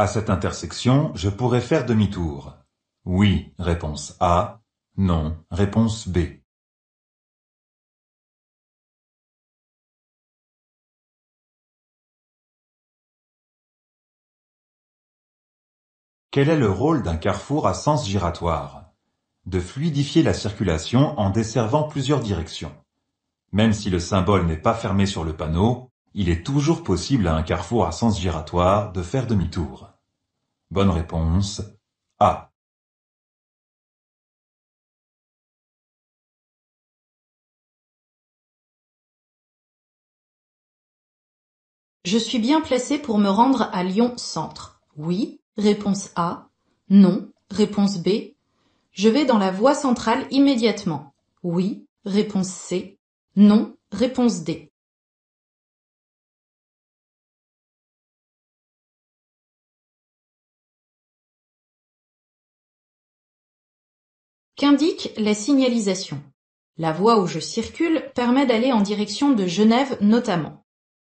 À cette intersection, je pourrais faire demi-tour. Oui, réponse A. Non, réponse B. Quel est le rôle d'un carrefour à sens giratoire? De fluidifier la circulation en desservant plusieurs directions. Même si le symbole n'est pas fermé sur le panneau, il est toujours possible à un carrefour à sens giratoire de faire demi-tour. Bonne réponse A. Je suis bien placé pour me rendre à Lyon Centre. Oui, réponse A. Non, réponse B. Je vais dans la voie centrale immédiatement. Oui, réponse C. Non, réponse D. Qu'indique la signalisation? La voie où je circule permet d'aller en direction de Genève notamment.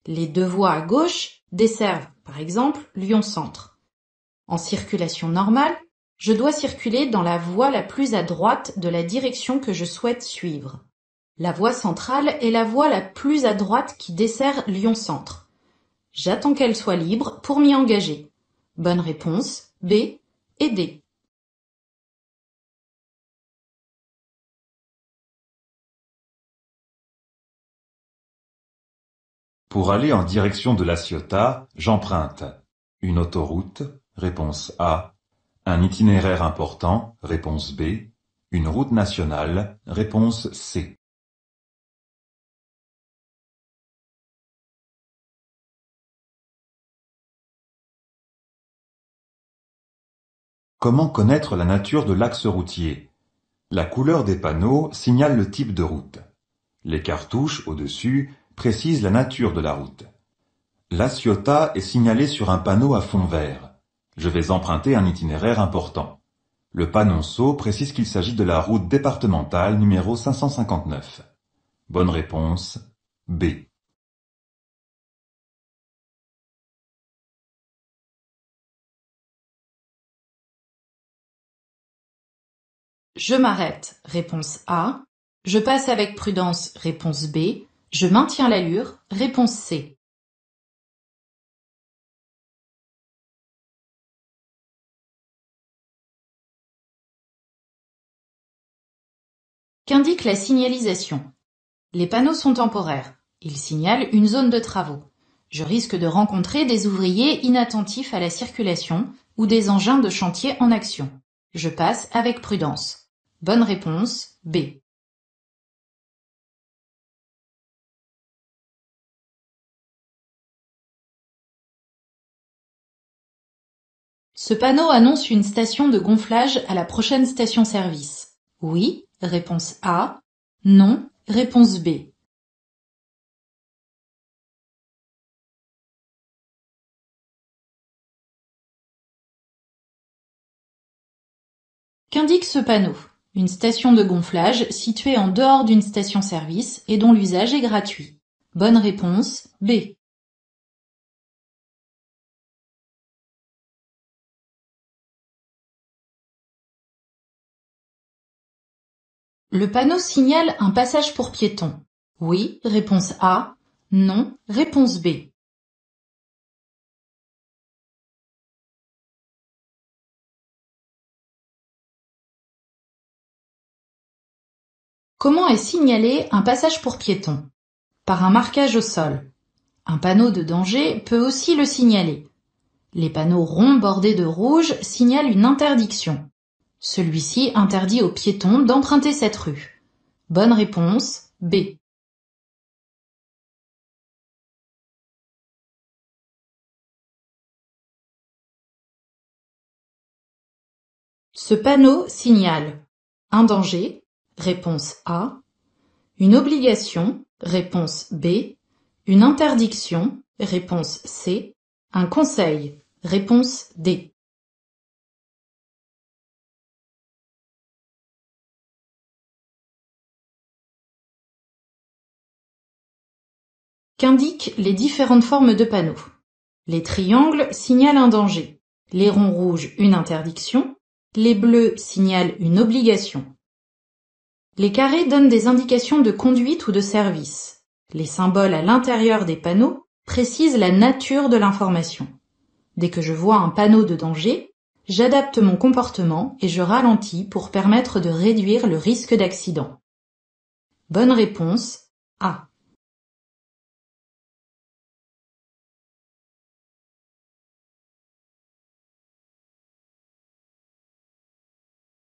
Les deux voies à gauche desservent, par exemple, Lyon Centre. En circulation normale, je dois circuler dans la voie la plus à droite de la direction que je souhaite suivre. La voie centrale est la voie la plus à droite qui dessert Lyon Centre. J'attends qu'elle soit libre pour m'y engager. Bonne réponse B et D. Pour aller en direction de La Ciotat, j'emprunte une autoroute, réponse A, un itinéraire important, réponse B, une route nationale, réponse C. Comment connaître la nature de l'axe routier? La couleur des panneaux signale le type de route. Les cartouches au-dessus précisent la nature de la route. La Ciotat est signalée sur un panneau à fond vert. Je vais emprunter un itinéraire important. Le panonceau précise qu'il s'agit de la route départementale numéro 559. Bonne réponse B. Je m'arrête, réponse A. Je passe avec prudence, réponse B. Je maintiens l'allure, réponse C. Qu'indique la signalisation? Les panneaux sont temporaires. Ils signalent une zone de travaux. Je risque de rencontrer des ouvriers inattentifs à la circulation ou des engins de chantier en action. Je passe avec prudence. Bonne réponse B. Ce panneau annonce une station de gonflage à la prochaine station-service. Oui, réponse A. Non, réponse B. Qu'indique ce panneau? Une station de gonflage située en dehors d'une station-service et dont l'usage est gratuit. Bonne réponse B. Le panneau signale un passage pour piétons. Oui, réponse A. Non, réponse B. Comment est signalé un passage pour piétons? Par un marquage au sol. Un panneau de danger peut aussi le signaler. Les panneaux ronds bordés de rouge signalent une interdiction. Celui-ci interdit aux piétons d'emprunter cette rue. Bonne réponse B. Ce panneau signale un danger, réponse A, une obligation, réponse B, une interdiction, réponse C, un conseil, réponse D. Qu'indiquent les différentes formes de panneaux? Les triangles signalent un danger. Les ronds rouges, une interdiction. Les bleus signalent une obligation. Les carrés donnent des indications de conduite ou de service. Les symboles à l'intérieur des panneaux précisent la nature de l'information. Dès que je vois un panneau de danger, j'adapte mon comportement et je ralentis pour permettre de réduire le risque d'accident. Bonne réponse A.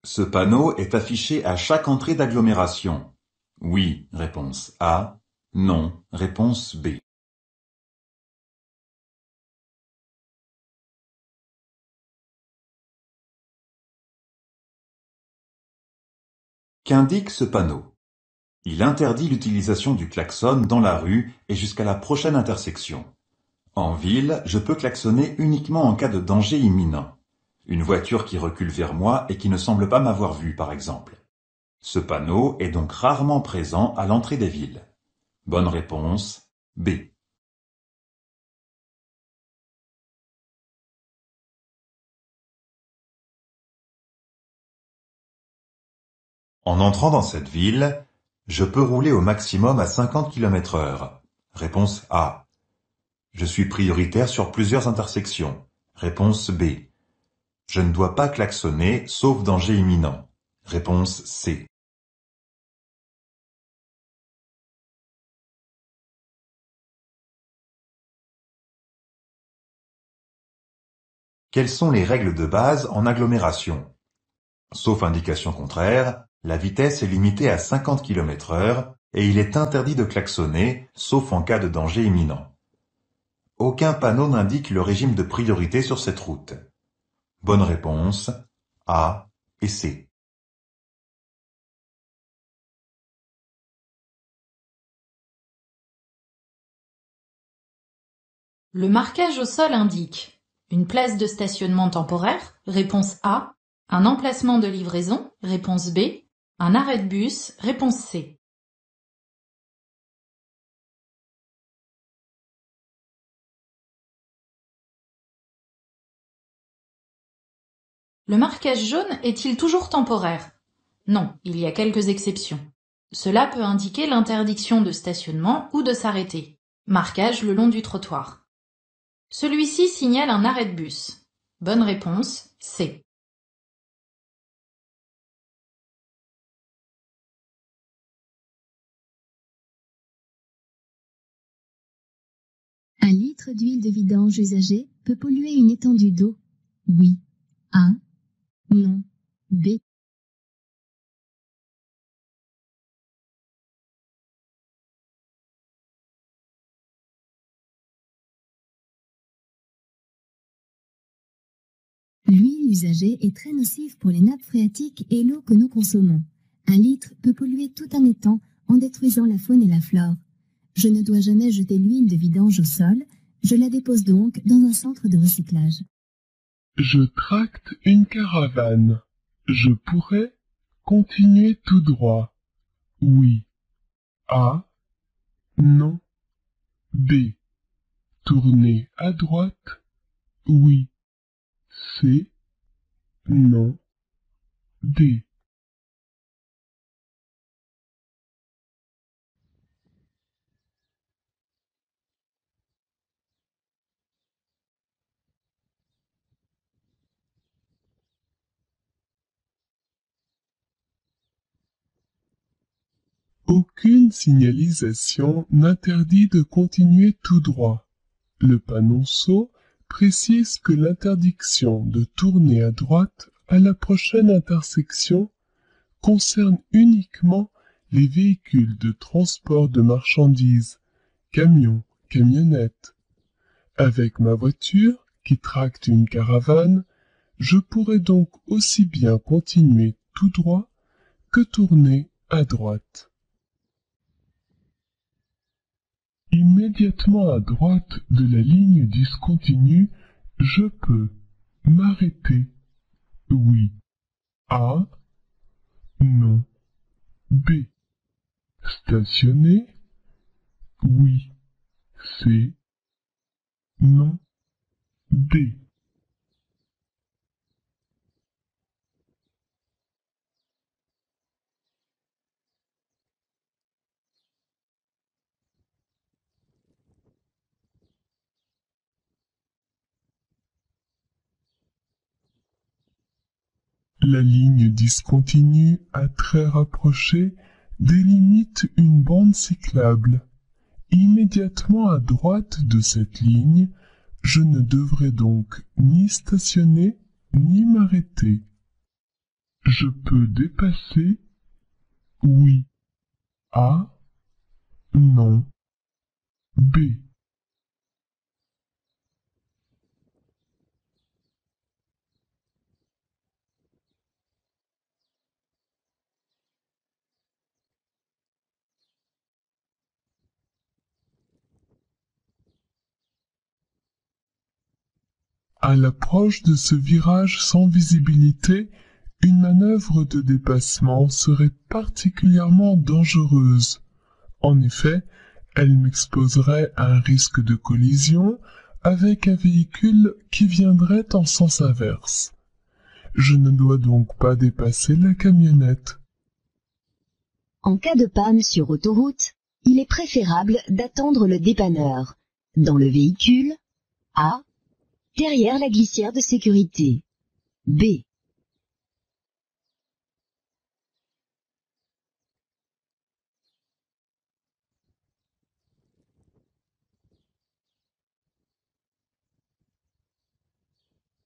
Ce panneau est affiché à chaque entrée d'agglomération. Oui, réponse A. Non, réponse B. Qu'indique ce panneau? Il interdit l'utilisation du klaxon dans la rue et jusqu'à la prochaine intersection. En ville, je peux klaxonner uniquement en cas de danger imminent. Une voiture qui recule vers moi et qui ne semble pas m'avoir vu, par exemple. Ce panneau est donc rarement présent à l'entrée des villes. Bonne réponse, B. En entrant dans cette ville, je peux rouler au maximum à 50 km/h. Réponse A. Je suis prioritaire sur plusieurs intersections. Réponse B. Je ne dois pas klaxonner sauf danger imminent. Réponse C. Quelles sont les règles de base en agglomération? Sauf indication contraire, la vitesse est limitée à 50 km/h et il est interdit de klaxonner, sauf en cas de danger imminent. Aucun panneau n'indique le régime de priorité sur cette route. Bonne réponse, A et C. Le marquage au sol indique une place de stationnement temporaire, réponse A, un emplacement de livraison, réponse B, un arrêt de bus, réponse C. Le marquage jaune est-il toujours temporaire? Non, il y a quelques exceptions. Cela peut indiquer l'interdiction de stationnement ou de s'arrêter. Marquage le long du trottoir. Celui-ci signale un arrêt de bus. Bonne réponse, C. Un litre d'huile de vidange usagée peut polluer une étendue d'eau. Oui. A. Non. B. L'huile usagée est très nocive pour les nappes phréatiques et l'eau que nous consommons. Un litre peut polluer tout un étang en détruisant la faune et la flore. Je ne dois jamais jeter l'huile de vidange au sol, je la dépose donc dans un centre de recyclage. Je tracte une caravane. Je pourrais continuer tout droit. Oui. A. Non. B. Tourner à droite. Oui. C. Non. D. Aucune signalisation n'interdit de continuer tout droit. Le panonceau précise que l'interdiction de tourner à droite à la prochaine intersection concerne uniquement les véhicules de transport de marchandises, camions, camionnettes. Avec ma voiture, qui tracte une caravane, je pourrais donc aussi bien continuer tout droit que tourner à droite. Immédiatement à droite de la ligne discontinue, je peux m'arrêter. Oui. A. Non. B. Stationner. Oui. C. Non. D. La ligne discontinue à traits rapprochés délimite une bande cyclable. Immédiatement à droite de cette ligne, je ne devrais donc ni stationner ni m'arrêter. Je peux dépasser, oui. A, non. B. À l'approche de ce virage sans visibilité, une manœuvre de dépassement serait particulièrement dangereuse. En effet, elle m'exposerait à un risque de collision avec un véhicule qui viendrait en sens inverse. Je ne dois donc pas dépasser la camionnette. En cas de panne sur autoroute, il est préférable d'attendre le dépanneur, dans le véhicule, A, derrière la glissière de sécurité, B.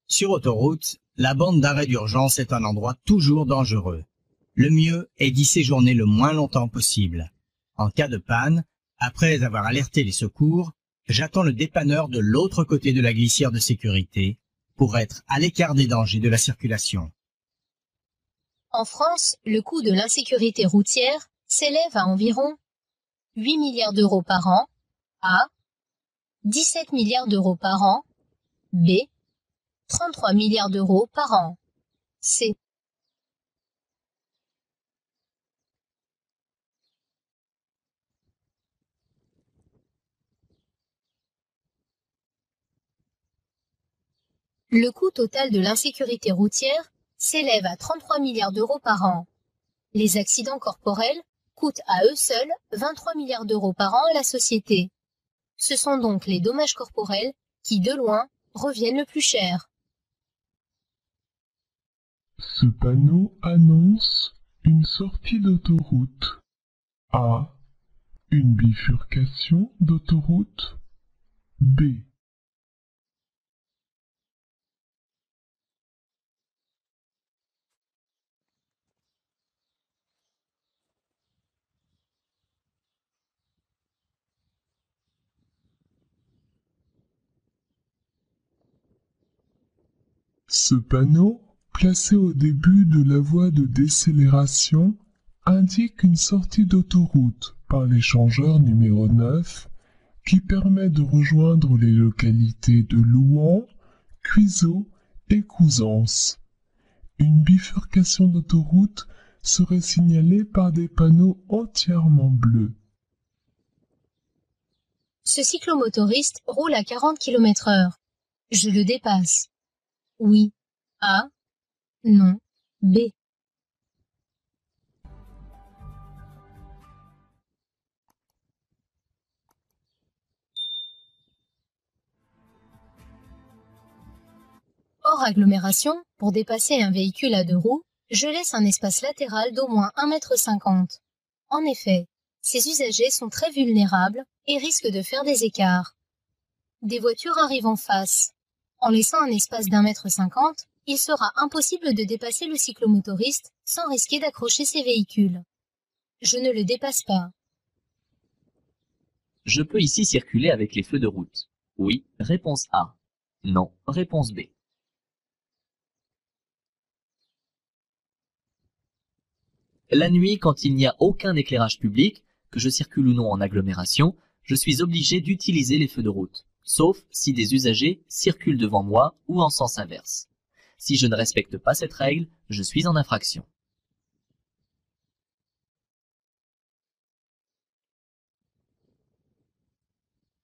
Sur autoroute, la bande d'arrêt d'urgence est un endroit toujours dangereux. Le mieux est d'y séjourner le moins longtemps possible. En cas de panne, après avoir alerté les secours, j'attends le dépanneur de l'autre côté de la glissière de sécurité pour être à l'écart des dangers de la circulation. En France, le coût de l'insécurité routière s'élève à environ 8 milliards d'euros par an, A, 17 milliards d'euros par an, B, 33 milliards d'euros par an, C. Le coût total de l'insécurité routière s'élève à 33 milliards d'euros par an. Les accidents corporels coûtent à eux seuls 23 milliards d'euros par an à la société. Ce sont donc les dommages corporels qui, de loin, reviennent le plus cher. Ce panneau annonce une sortie d'autoroute. A. Une bifurcation d'autoroute. B. Ce panneau, placé au début de la voie de décélération, indique une sortie d'autoroute par l'échangeur numéro 9 qui permet de rejoindre les localités de Louhans, Cuiseaux et Couzance. Une bifurcation d'autoroute serait signalée par des panneaux entièrement bleus. Ce cyclomotoriste roule à 40 km/h. Je le dépasse. Oui. A. Non. B. Hors agglomération, pour dépasser un véhicule à deux roues, je laisse un espace latéral d'au moins 1,50 m. En effet, ces usagers sont très vulnérables et risquent de faire des écarts. Des voitures arrivent en face. En laissant un espace d'1,50 m, il sera impossible de dépasser le cyclomotoriste sans risquer d'accrocher ses véhicules. Je ne le dépasse pas. Je peux ici circuler avec les feux de route. Oui, réponse A. Non, réponse B. La nuit, quand il n'y a aucun éclairage public, que je circule ou non en agglomération, je suis obligé d'utiliser les feux de route, sauf si des usagers circulent devant moi ou en sens inverse. Si je ne respecte pas cette règle, je suis en infraction.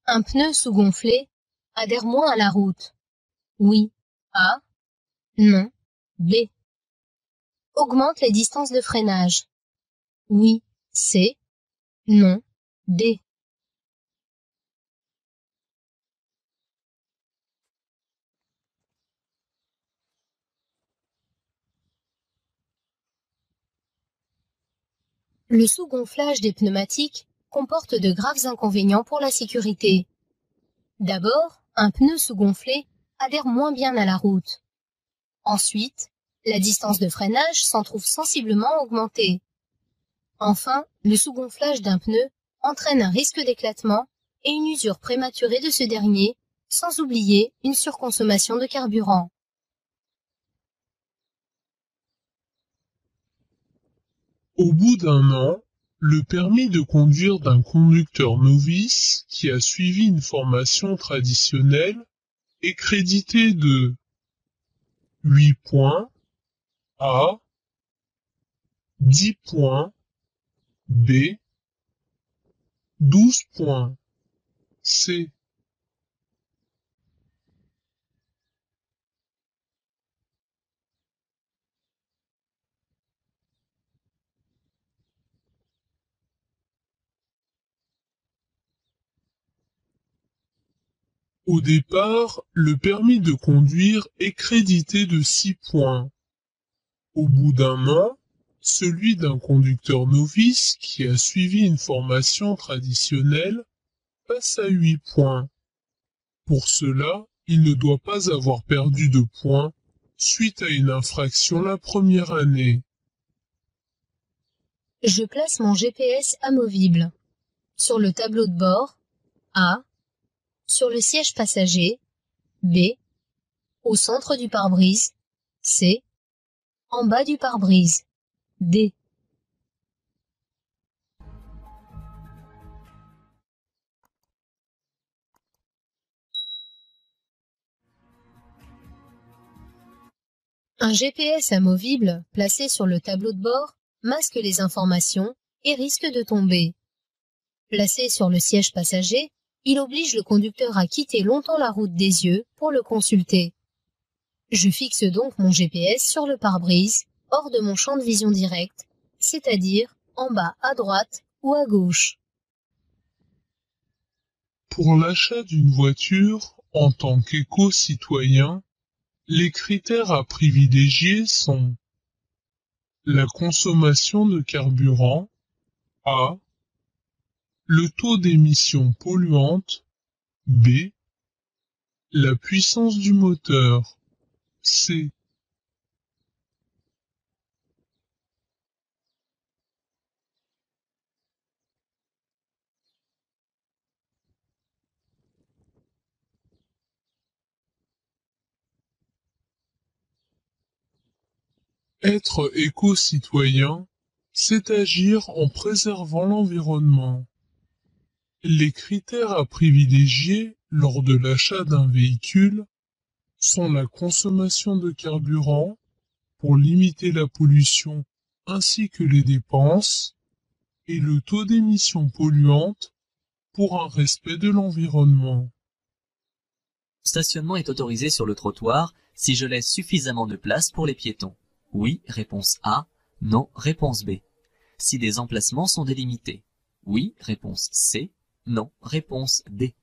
Un pneu sous-gonflé adhère moins à la route. Oui. A. Non. B. Augmente les distances de freinage. Oui. C. Non. D. Le sous-gonflage des pneumatiques comporte de graves inconvénients pour la sécurité. D'abord, un pneu sous-gonflé adhère moins bien à la route. Ensuite, la distance de freinage s'en trouve sensiblement augmentée. Enfin, le sous-gonflage d'un pneu entraîne un risque d'éclatement et une usure prématurée de ce dernier, sans oublier une surconsommation de carburant. Au bout d'un an, le permis de conduire d'un conducteur novice qui a suivi une formation traditionnelle est crédité de 8 points A, 10 points B, 12 points C. Au départ, le permis de conduire est crédité de 6 points. Au bout d'un an, celui d'un conducteur novice qui a suivi une formation traditionnelle passe à 8 points. Pour cela, il ne doit pas avoir perdu de points suite à une infraction la première année. Je place mon GPS amovible sur le tableau de bord A, sur le siège passager B, au centre du pare-brise C, en bas du pare-brise D. Un GPS amovible placé sur le tableau de bord masque les informations et risque de tomber. Placé sur le siège passager, il oblige le conducteur à quitter longtemps la route des yeux pour le consulter. Je fixe donc mon GPS sur le pare-brise, hors de mon champ de vision direct, c'est-à-dire en bas à droite ou à gauche. Pour l'achat d'une voiture, en tant qu'éco-citoyen, les critères à privilégier sont la consommation de carburant A, le taux d'émissions polluantes B, la puissance du moteur C. Être éco-citoyen, c'est agir en préservant l'environnement. Les critères à privilégier lors de l'achat d'un véhicule sont la consommation de carburant pour limiter la pollution ainsi que les dépenses et le taux d'émissions polluantes pour un respect de l'environnement. Le stationnement est autorisé sur le trottoir si je laisse suffisamment de place pour les piétons. Oui, réponse A. Non, réponse B. Si des emplacements sont délimités. Oui, réponse C. Non, réponse D.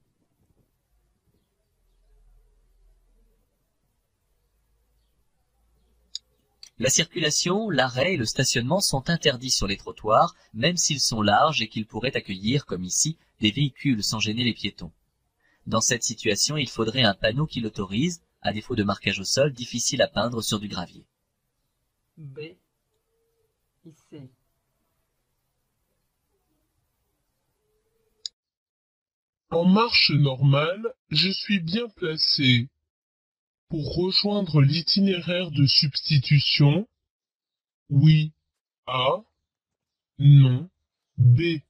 La circulation, l'arrêt et le stationnement sont interdits sur les trottoirs, même s'ils sont larges et qu'ils pourraient accueillir, comme ici, des véhicules sans gêner les piétons. Dans cette situation, il faudrait un panneau qui l'autorise, à défaut de marquage au sol difficile à peindre sur du gravier. B et C. En marche normale, je suis bien placé. Pour rejoindre l'itinéraire de substitution, oui, A, non, B.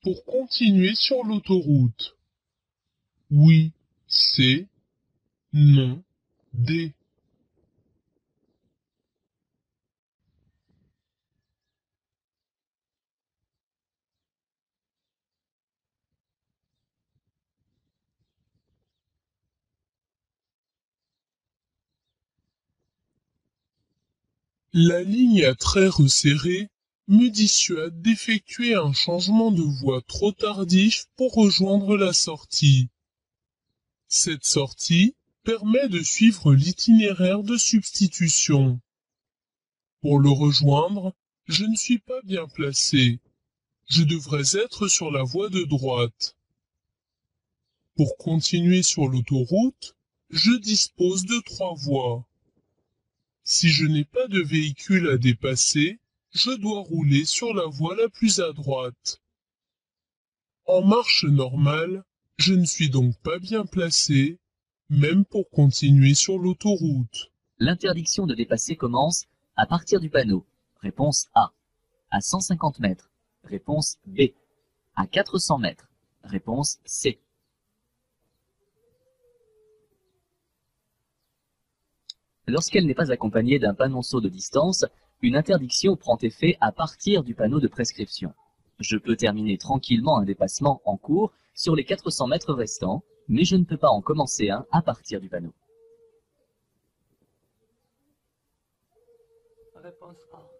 Pour continuer sur l'autoroute, oui, C, non, D. La ligne à traits resserrés me dissuade d'effectuer un changement de voie trop tardif pour rejoindre la sortie. Cette sortie permet de suivre l'itinéraire de substitution. Pour le rejoindre, Je ne suis pas bien placé. Je devrais être sur la voie de droite. Pour continuer sur l'autoroute, je dispose de 3 voies. Si je n'ai pas de véhicule à dépasser, je dois rouler sur la voie la plus à droite. En marche normale, je ne suis donc pas bien placé, même pour continuer sur l'autoroute. L'interdiction de dépasser commence à partir du panneau. Réponse A. À 150 mètres. Réponse B. À 400 mètres. Réponse C. Lorsqu'elle n'est pas accompagnée d'un panonceau de distance, une interdiction prend effet à partir du panneau de prescription. Je peux terminer tranquillement un dépassement en cours sur les 400 mètres restants, mais je ne peux pas en commencer un à partir du panneau. Réponse A.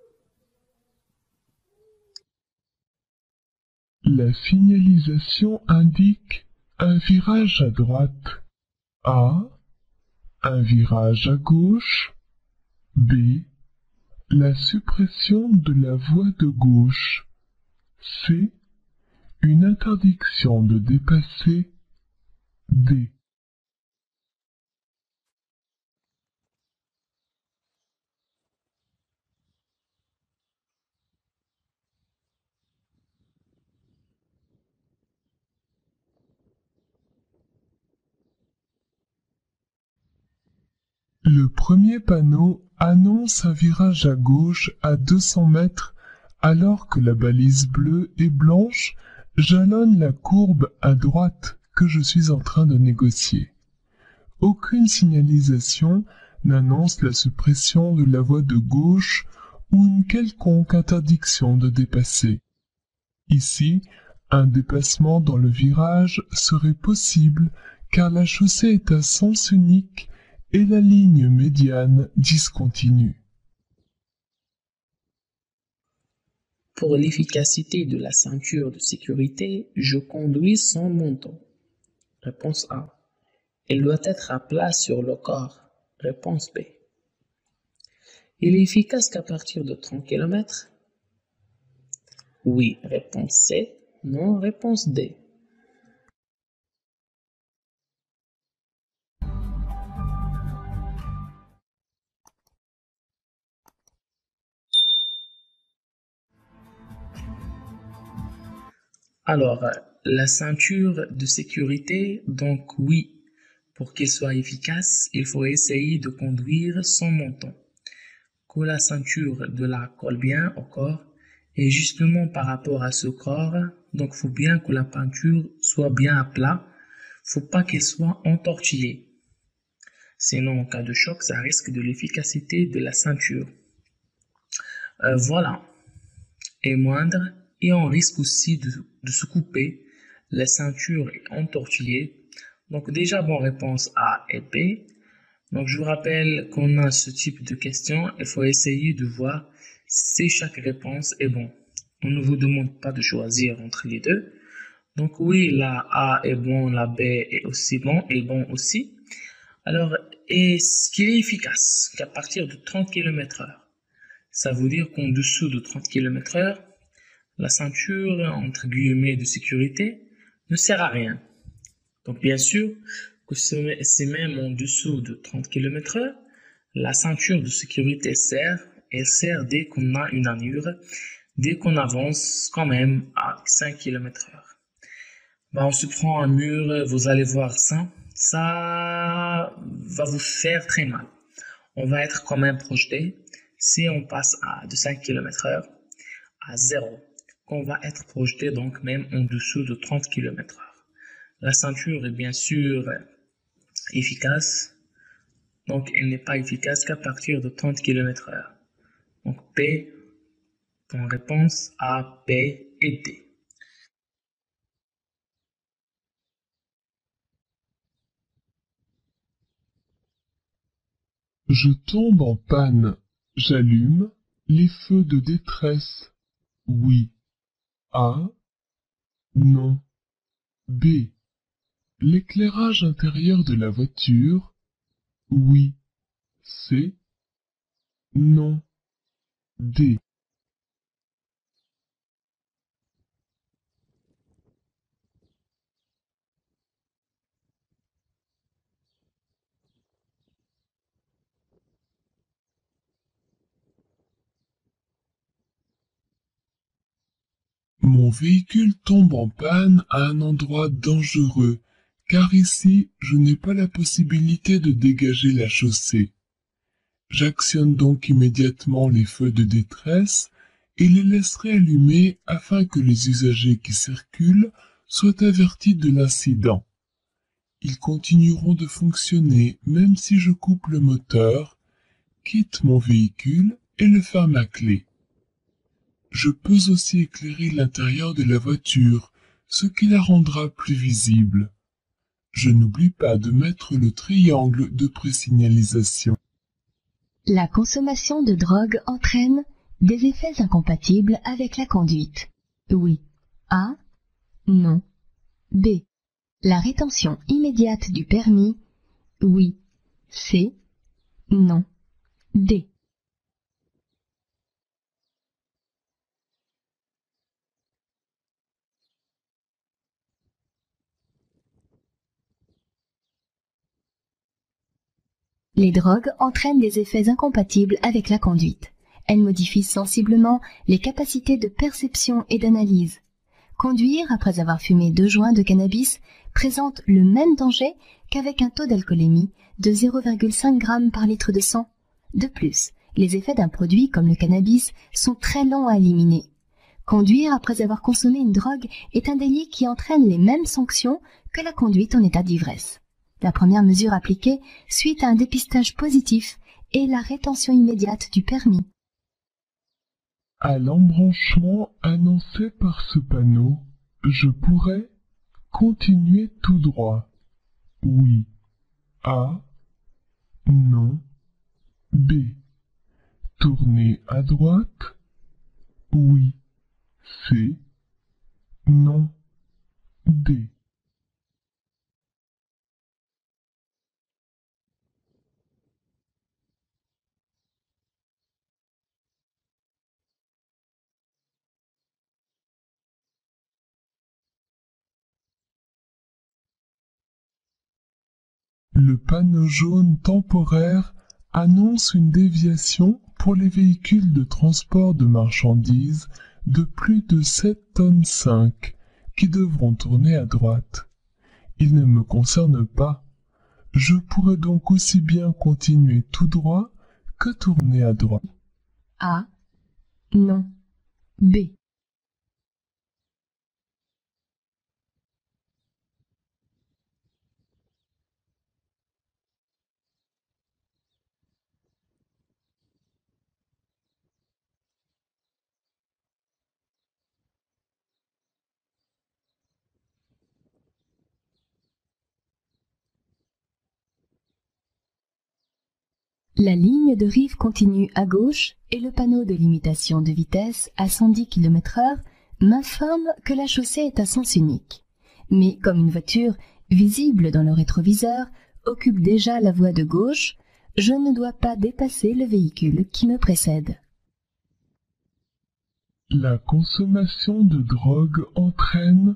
La signalisation indique un virage à droite. A. Un virage à gauche. B. La suppression de la voie de gauche. C. Une interdiction de dépasser. D. Le premier panneau annonce un virage à gauche à 200 mètres alors que la balise bleue et blanche jalonne la courbe à droite que je suis en train de négocier. Aucune signalisation n'annonce la suppression de la voie de gauche ou une quelconque interdiction de dépasser. Ici, un dépassement dans le virage serait possible car la chaussée est à sens unique et la ligne médiane discontinue. Pour l'efficacité de la ceinture de sécurité, je conduis sans menton. Réponse A. Elle doit être à plat sur le corps. Réponse B. Il est efficace qu'à partir de 30 km. Oui. Réponse C. Non. Réponse D. Alors, la ceinture de sécurité, donc oui, pour qu'elle soit efficace, il faut essayer de conduire sans menton. Que la ceinture de la colle bien au corps, et justement par rapport à ce corps, donc faut bien que la peinture soit bien à plat, faut pas qu'elle soit entortillée. Sinon, en cas de choc, ça risque de l'efficacité de la ceinture. Voilà. Et moindre, et on risque aussi de se couper. La ceinture est entortillée. Donc déjà, bon, réponse A et B. Donc je vous rappelle qu'on a ce type de questions. Il faut essayer de voir si chaque réponse est bon. On ne vous demande pas de choisir entre les deux. Donc oui, la A est bon, la B est aussi bon, et bon aussi. Alors, est-ce qu'il est efficace qu'à partir de 30 km/h? Ça veut dire qu'en dessous de 30 km/h, la ceinture, entre guillemets, de sécurité ne sert à rien. Donc bien sûr que c'est même en dessous de 30 km/h, la ceinture de sécurité sert, elle sert dès qu'on a une allure, dès qu'on avance quand même à 5 km/h. On se prend un mur, vous allez voir ça va vous faire très mal. On va être quand même projeté. Si on passe de 5 km/h à 0, qu'on va être projeté donc même en dessous de 30 km/h. La ceinture est bien sûr efficace, donc elle n'est pas efficace qu'à partir de 30 km/h. Donc P, en réponse A, B et D. Je tombe en panne. J'allume les feux de détresse. Oui. A. Non. B. L'éclairage intérieur de la voiture. Oui. C. Non. D. Mon véhicule tombe en panne à un endroit dangereux, car ici, je n'ai pas la possibilité de dégager la chaussée. J'actionne donc immédiatement les feux de détresse et les laisserai allumés afin que les usagers qui circulent soient avertis de l'incident. Ils continueront de fonctionner même si je coupe le moteur, quitte mon véhicule et le ferme à clé. Je peux aussi éclairer l'intérieur de la voiture, ce qui la rendra plus visible. Je n'oublie pas de mettre le triangle de présignalisation. La consommation de drogue entraîne des effets incompatibles avec la conduite. Oui. A. Non. B. La rétention immédiate du permis. Oui. C. Non. D. Les drogues entraînent des effets incompatibles avec la conduite. Elles modifient sensiblement les capacités de perception et d'analyse. Conduire après avoir fumé 2 joints de cannabis présente le même danger qu'avec un taux d'alcoolémie de 0,5 g par litre de sang. De plus, les effets d'un produit comme le cannabis sont très longs à éliminer. Conduire après avoir consommé une drogue est un délit qui entraîne les mêmes sanctions que la conduite en état d'ivresse. La première mesure appliquée suite à un dépistage positif est la rétention immédiate du permis. À l'embranchement annoncé par ce panneau, je pourrais continuer tout droit. Oui. A. Non. B. Tourner à droite. Oui. C. Non. D. Le panneau jaune temporaire annonce une déviation pour les véhicules de transport de marchandises de plus de 7,5 tonnes qui devront tourner à droite. Il ne me concerne pas. Je pourrais donc aussi bien continuer tout droit que tourner à droite. A. Non. B. La ligne de rive continue à gauche et le panneau de limitation de vitesse à 110 km/h m'informe que la chaussée est à sens unique. Mais comme une voiture visible dans le rétroviseur occupe déjà la voie de gauche, je ne dois pas dépasser le véhicule qui me précède. La consommation de drogue entraîne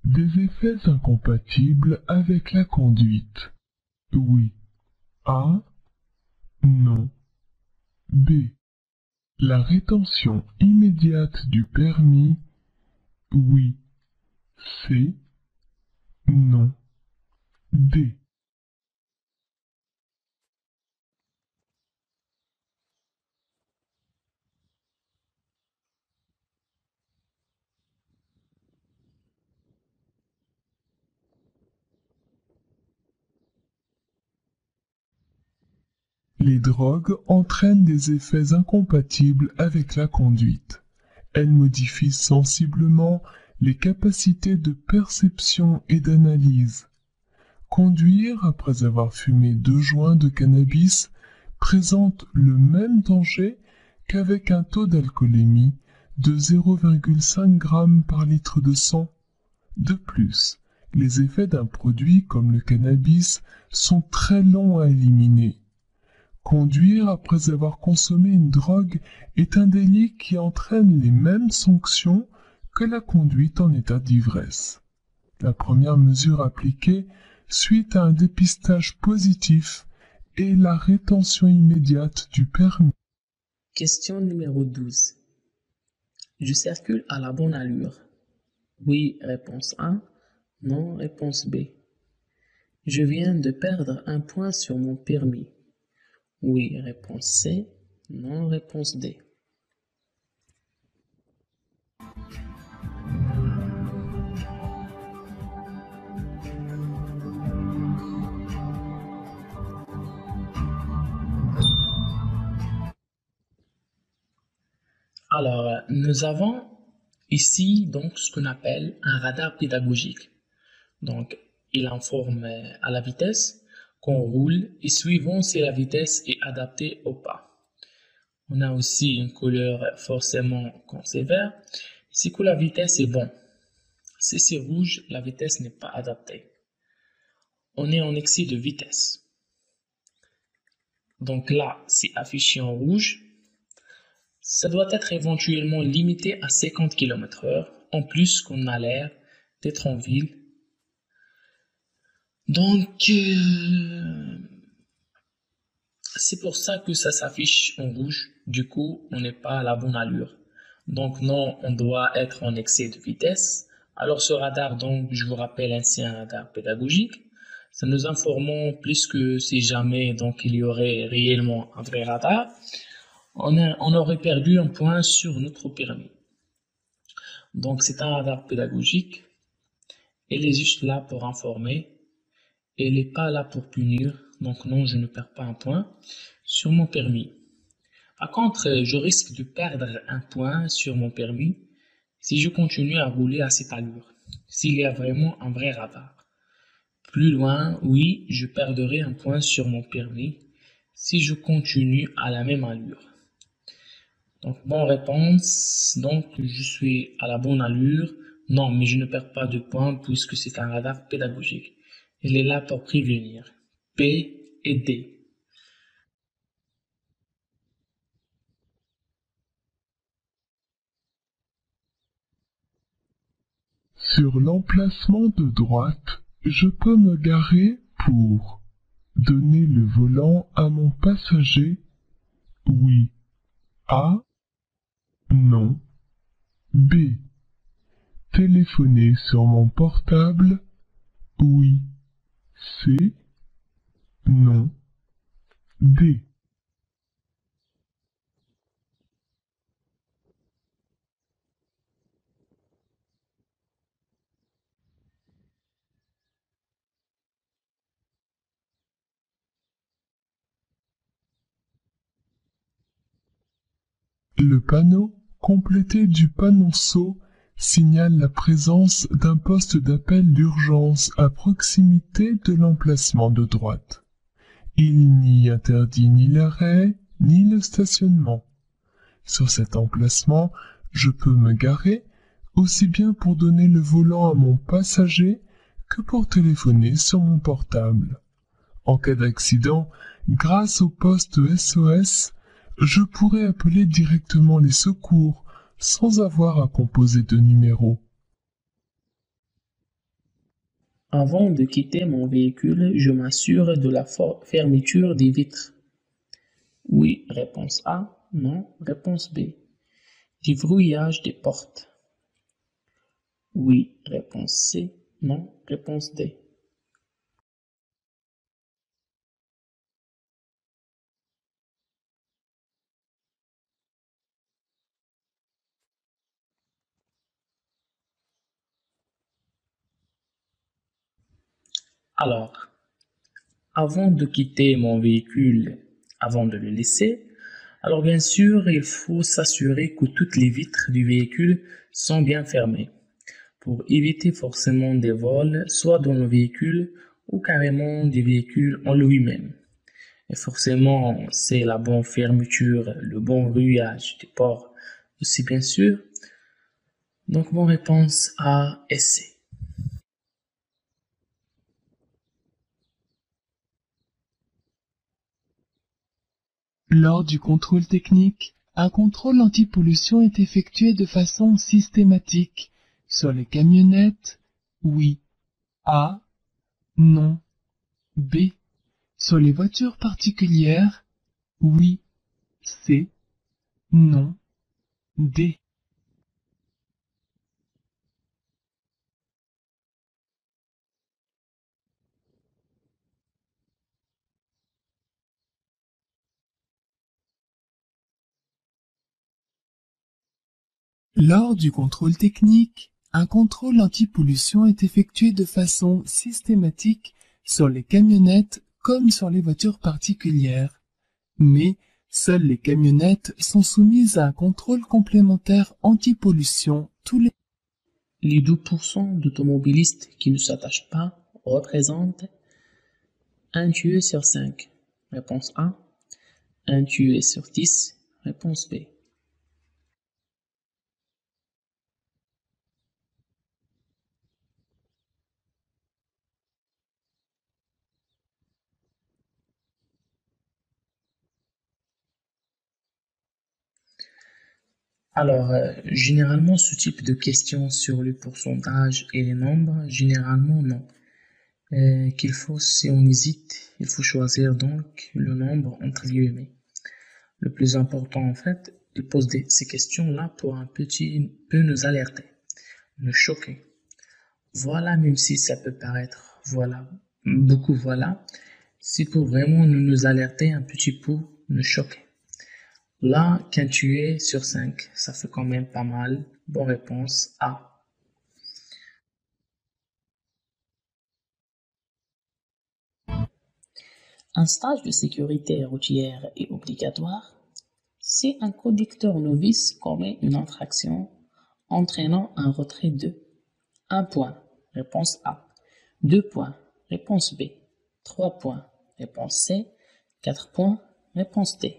des effets incompatibles avec la conduite. Oui. A. Non. B. La rétention immédiate du permis. Oui. C. Non. D. Les drogues entraînent des effets incompatibles avec la conduite. Elles modifient sensiblement les capacités de perception et d'analyse. Conduire après avoir fumé 2 joints de cannabis présente le même danger qu'avec un taux d'alcoolémie de 0,5 g par litre de sang. De plus, les effets d'un produit comme le cannabis sont très longs à éliminer. Conduire après avoir consommé une drogue est un délit qui entraîne les mêmes sanctions que la conduite en état d'ivresse. La première mesure appliquée suite à un dépistage positif est la rétention immédiate du permis. Question numéro 12. Je circule à la bonne allure. Oui, réponse A. Non, réponse B. Je viens de perdre un point sur mon permis. Oui, réponse C. Non, réponse D. Alors, nous avons ici donc ce qu'on appelle un radar pédagogique. Donc, il informe à la vitesse qu'on roule et suivant si la vitesse est adaptée ou pas. On a aussi une couleur forcément quand c'est vert, c'est que la vitesse est bon. Si c'est rouge, la vitesse n'est pas adaptée. On est en excès de vitesse. Donc là, c'est affiché en rouge. Ça doit être éventuellement limité à 50 km/h, en plus qu'on a l'air d'être en ville. Donc, c'est pour ça que ça s'affiche en rouge. Du coup, on n'est pas à la bonne allure. Donc non, on doit être en excès de vitesse. Alors ce radar, donc, je vous rappelle, ainsi un radar pédagogique. Ça nous informe plus que si jamais donc il y aurait réellement un vrai radar, on aurait perdu un point sur notre permis. Donc c'est un radar pédagogique. Il est juste là pour informer. Il n'est pas là pour punir. Donc non, je ne perds pas un point sur mon permis. Par contre, je risque de perdre un point sur mon permis si je continue à rouler à cette allure, s'il y a vraiment un vrai radar. Plus loin, oui, je perdrai un point sur mon permis si je continue à la même allure. Donc, bonne réponse. Donc, je suis à la bonne allure. Non, mais je ne perds pas de points puisque c'est un radar pédagogique. Il est là pour prévenir. P et D. Sur l'emplacement de droite, je peux me garer pour donner le volant à mon passager. Oui. A. Non. B. Téléphoner sur mon portable. Oui. C. Non. D. Le panneau, complété du panonceau, signale la présence d'un poste d'appel d'urgence à proximité de l'emplacement de droite. Il n'y interdit ni l'arrêt, ni le stationnement. Sur cet emplacement, je peux me garer, aussi bien pour donner le volant à mon passager que pour téléphoner sur mon portable. En cas d'accident, grâce au poste SOS, je pourrais appeler directement les secours sans avoir à composer de numéro. Avant de quitter mon véhicule, je m'assure de la fermeture des vitres. Oui, réponse A. Non, réponse B. Du verrouillage des portes. Oui, réponse C. Non, réponse D. Alors, avant de quitter mon véhicule, avant de le laisser, alors bien sûr, il faut s'assurer que toutes les vitres du véhicule sont bien fermées pour éviter forcément des vols, soit dans le véhicule ou carrément des véhicules en lui-même. Et forcément, c'est la bonne fermeture, le bon verrouillage des portes aussi bien sûr. Donc, bonne réponse A et C. Lors du contrôle technique, un contrôle anti-pollution est effectué de façon systématique sur les camionnettes, oui. A. Non. B. Sur les voitures particulières, oui. C. Non. D. Lors du contrôle technique, un contrôle anti-pollution est effectué de façon systématique sur les camionnettes comme sur les voitures particulières. Mais seules les camionnettes sont soumises à un contrôle complémentaire anti-pollution tous les... Les 12% d'automobilistes qui ne s'attachent pas représentent un tué sur 5. Réponse A. Un tué sur 10. Réponse B. Alors, généralement, ce type de questions sur le pourcentage et les nombres, généralement, non. Si on hésite, il faut choisir donc le nombre entre guillemets. Le plus important, en fait, il pose ces questions-là pour un petit peu nous alerter, nous choquer. Voilà, même si ça peut paraître, voilà, beaucoup voilà, c'est pour vraiment nous alerter un petit peu, nous choquer. Là, qu'un tué sur 5, ça fait quand même pas mal. Bonne réponse A. Un stage de sécurité routière est obligatoire si un conducteur novice commet une infraction entraînant un retrait de 1 point, réponse A, 2 points, réponse B, 3 points, réponse C, 4 points, réponse D.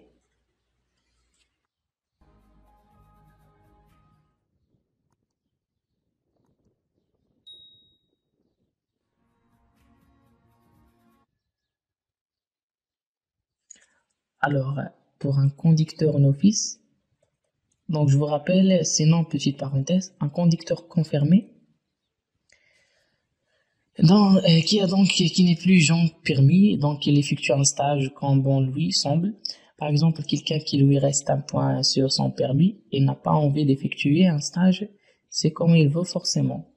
Alors, pour un conducteur novice, donc je vous rappelle, sinon, petite parenthèse, un conducteur confirmé, qui n'est plus genre permis, donc il effectue un stage comme bon lui semble. Par exemple, quelqu'un qui lui reste 1 point sur son permis et n'a pas envie d'effectuer un stage, c'est comme il veut forcément.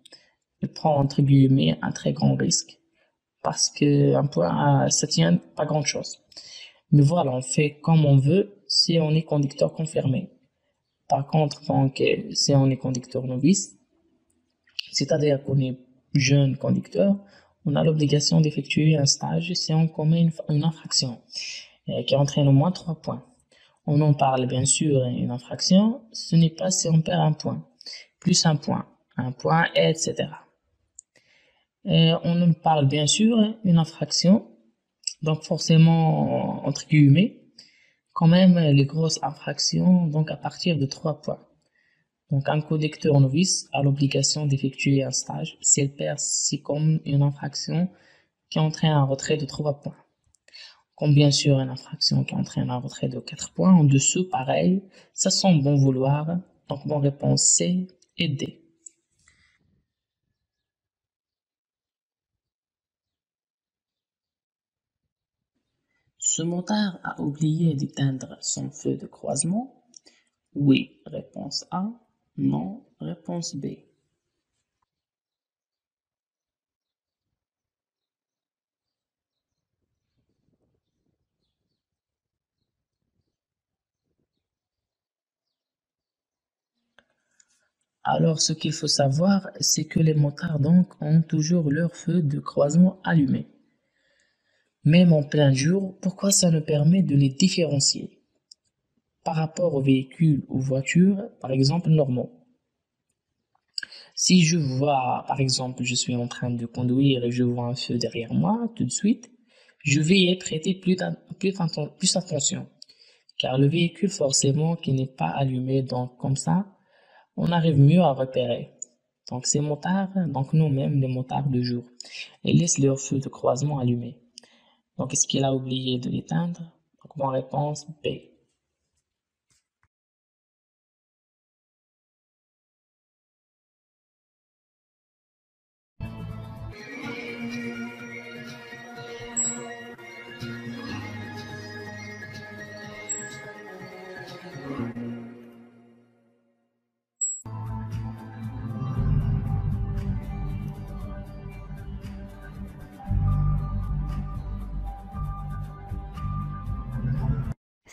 Il prend entre guillemets un très grand risque parce que 1 point, ça tient pas grand chose. Mais voilà, on fait comme on veut si on est conducteur confirmé. Par contre, donc, si on est conducteur novice, c'est-à-dire qu'on est jeune conducteur, on a l'obligation d'effectuer un stage si on commet une infraction qui entraîne au moins 3 points. On en parle bien sûr, une infraction, ce n'est pas si on perd 1 point, plus 1 point, etc. On en parle bien sûr, une infraction, donc forcément, entre guillemets, quand même les grosses infractions, donc à partir de 3 points. Donc un conducteur novice a l'obligation d'effectuer un stage s'il perd, c'est comme une infraction qui entraîne un retrait de 3 points. Comme bien sûr une infraction qui entraîne un retrait de 4 points, en dessous pareil, ça sent bon vouloir, donc bonne réponse C et D. Ce motard a oublié d'éteindre son feu de croisement. Oui, réponse A. Non, réponse B. Alors, ce qu'il faut savoir, c'est que les motards donc ont toujours leur feu de croisement allumé. Même en plein jour, pourquoi ça nous permet de les différencier par rapport aux véhicules ou voitures, par exemple, normaux. Si je vois, par exemple, je suis en train de conduire et je vois un feu derrière moi, tout de suite, je vais y prêter plus attention, car le véhicule forcément qui n'est pas allumé, donc comme ça, on arrive mieux à repérer. Donc ces motards, donc nous-mêmes les motards de jour, ils laissent leur feu de croisement allumé. Donc est-ce qu'il a oublié de l'éteindre? Donc bonne réponse B.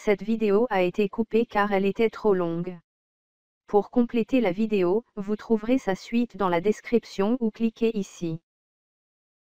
Cette vidéo a été coupée car elle était trop longue. Pour compléter la vidéo, vous trouverez sa suite dans la description ou cliquez ici.